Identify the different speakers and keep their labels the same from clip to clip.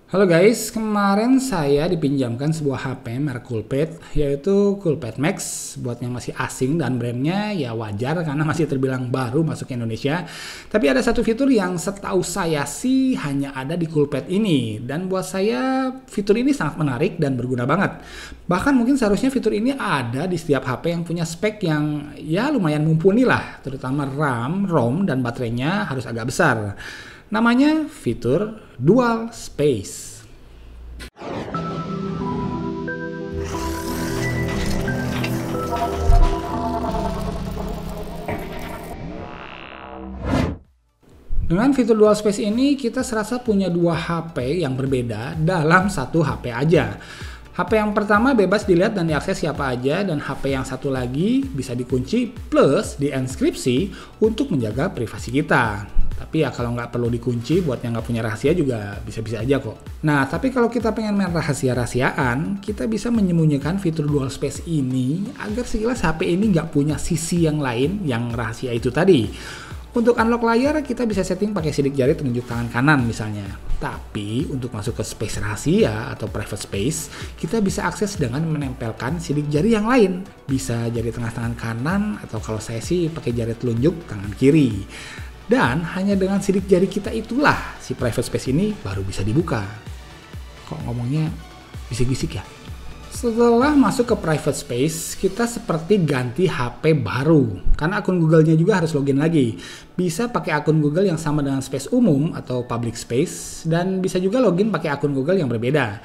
Speaker 1: Halo guys, kemarin saya dipinjamkan sebuah HP merek Coolpad, yaitu Coolpad Max. Buat yang masih asing dan brandnya ya wajar karena masih terbilang baru masuk ke Indonesia. Tapi ada satu fitur yang setahu saya sih hanya ada di Coolpad ini. Dan buat saya fitur ini sangat menarik dan berguna banget. Bahkan mungkin seharusnya fitur ini ada di setiap HP yang punya spek yang ya lumayan mumpuni lah. Terutama RAM, ROM, dan baterainya harus agak besar. Namanya fitur Dual Space. Dengan fitur Dual Space ini, kita serasa punya dua HP yang berbeda dalam satu HP aja. HP yang pertama bebas dilihat dan diakses siapa aja, dan HP yang satu lagi bisa dikunci plus dienkripsi untuk menjaga privasi kita. Tapi ya kalau nggak perlu dikunci, buat yang nggak punya rahasia juga bisa-bisa aja kok. Nah, tapi kalau kita pengen main rahasia-rahasiaan, kita bisa menyembunyikan fitur Dual Space ini agar sekilas HP ini nggak punya sisi yang lain yang rahasia itu tadi. Untuk unlock layar, kita bisa setting pakai sidik jari telunjuk tangan kanan misalnya. Tapi untuk masuk ke space rahasia atau private space, kita bisa akses dengan menempelkan sidik jari yang lain. Bisa jari tengah tangan kanan, atau kalau saya sih pakai jari telunjuk tangan kiri. Dan hanya dengan sidik jari kita itulah si private space ini baru bisa dibuka. Kok ngomongnya bisik-bisik ya? Setelah masuk ke private space, kita seperti ganti HP baru. Karena akun Google-nya juga harus login lagi. Bisa pakai akun Google yang sama dengan space umum atau public space. Dan bisa juga login pakai akun Google yang berbeda.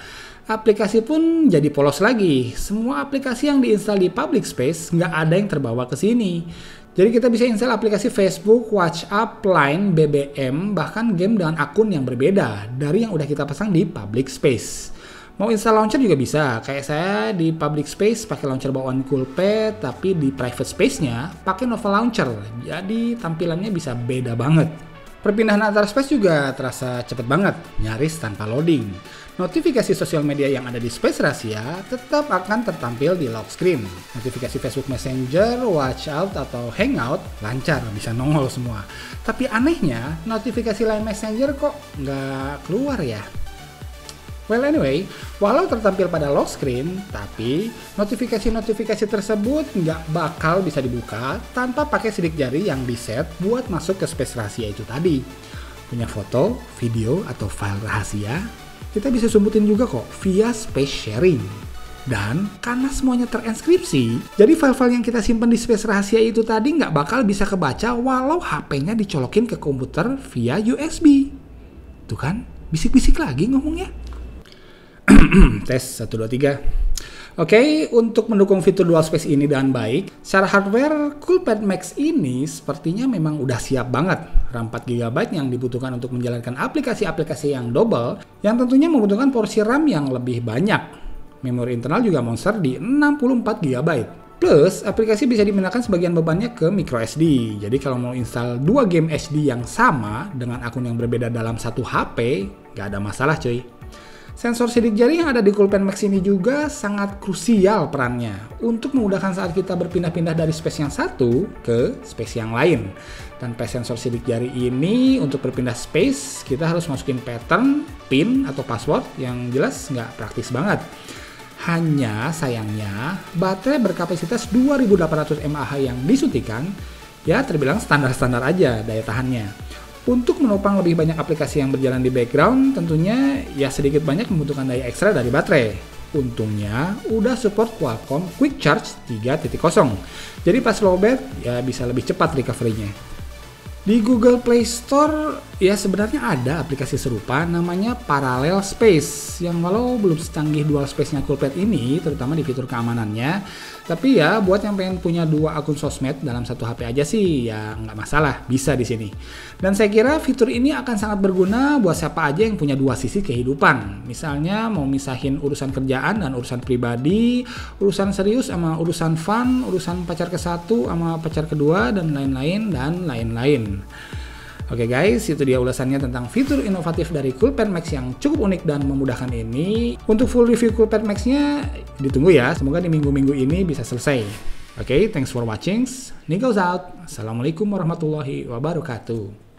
Speaker 1: Aplikasi pun jadi polos lagi. Semua aplikasi yang diinstal di public space nggak ada yang terbawa ke sini. Jadi kita bisa install aplikasi Facebook, WhatsApp, Line, BBM, bahkan game dengan akun yang berbeda dari yang udah kita pasang di public space. Mau install launcher juga bisa, kayak saya di public space pakai launcher bawaan Coolpad, tapi di private space-nya pakai Nova Launcher, jadi tampilannya bisa beda banget. Perpindahan antar space juga terasa cepet banget, nyaris tanpa loading. Notifikasi sosial media yang ada di space rahasia tetap akan tertampil di lock screen. Notifikasi Facebook Messenger, WhatsApp, atau Hangout lancar, bisa nongol semua. Tapi anehnya, notifikasi Line Messenger kok nggak keluar ya? Well anyway, walau tertampil pada lock screen, tapi notifikasi-notifikasi tersebut nggak bakal bisa dibuka tanpa pakai sidik jari yang diset buat masuk ke space rahasia itu tadi. Punya foto, video, atau file rahasia, kita bisa sumbutin juga kok via space sharing. Dan karena semuanya terenkripsi, jadi file-file yang kita simpan di space rahasia itu tadi nggak bakal bisa kebaca walau HP-nya dicolokin ke komputer via USB. Tuh kan, bisik-bisik lagi ngomongnya. Tes 1, 2, 3. Oke, untuk mendukung fitur Dual Space ini dengan baik, secara hardware Coolpad Max ini sepertinya memang udah siap banget. RAM 4 GB yang dibutuhkan untuk menjalankan aplikasi-aplikasi yang double, yang tentunya membutuhkan porsi RAM yang lebih banyak. Memori internal juga monster di 64 GB. Plus, aplikasi bisa dipindahkan sebagian bebannya ke microSD. Jadi kalau mau install 2 game SD yang sama dengan akun yang berbeda dalam satu HP, gak ada masalah cuy. Sensor sidik jari yang ada di Coolpad Max ini juga sangat krusial perannya untuk memudahkan saat kita berpindah-pindah dari space yang satu ke space yang lain. Tanpa sensor sidik jari ini, untuk berpindah space, kita harus masukin pattern, PIN, atau password yang jelas nggak praktis banget. Hanya sayangnya, baterai berkapasitas 2800 mAh yang disuntikan ya terbilang standar-standar aja daya tahannya. Untuk menopang lebih banyak aplikasi yang berjalan di background, tentunya ya sedikit banyak membutuhkan daya ekstra dari baterai. Untungnya udah support Qualcomm Quick Charge 3.0. Jadi pas lowbat ya bisa lebih cepat recovery-nya. Di Google Play Store ya sebenarnya ada aplikasi serupa namanya Parallel Space yang walau belum secanggih Dual Space-nya Coolpad ini, terutama di fitur keamanannya, tapi ya buat yang pengen punya dua akun sosmed dalam satu HP aja sih ya nggak masalah, bisa di sini. Dan saya kira fitur ini akan sangat berguna buat siapa aja yang punya dua sisi kehidupan. Misalnya mau misahin urusan kerjaan dan urusan pribadi, urusan serius sama urusan fun, urusan pacar ke satu sama pacar kedua, dan lain-lain dan lain-lain. Oke guys, itu dia ulasannya tentang fitur inovatif dari Coolpad Max yang cukup unik dan memudahkan ini. Untuk full review Coolpad Max-nya ditunggu ya, semoga di minggu-minggu ini bisa selesai. Oke, thanks for watching. Nick goes out. Assalamualaikum warahmatullahi wabarakatuh.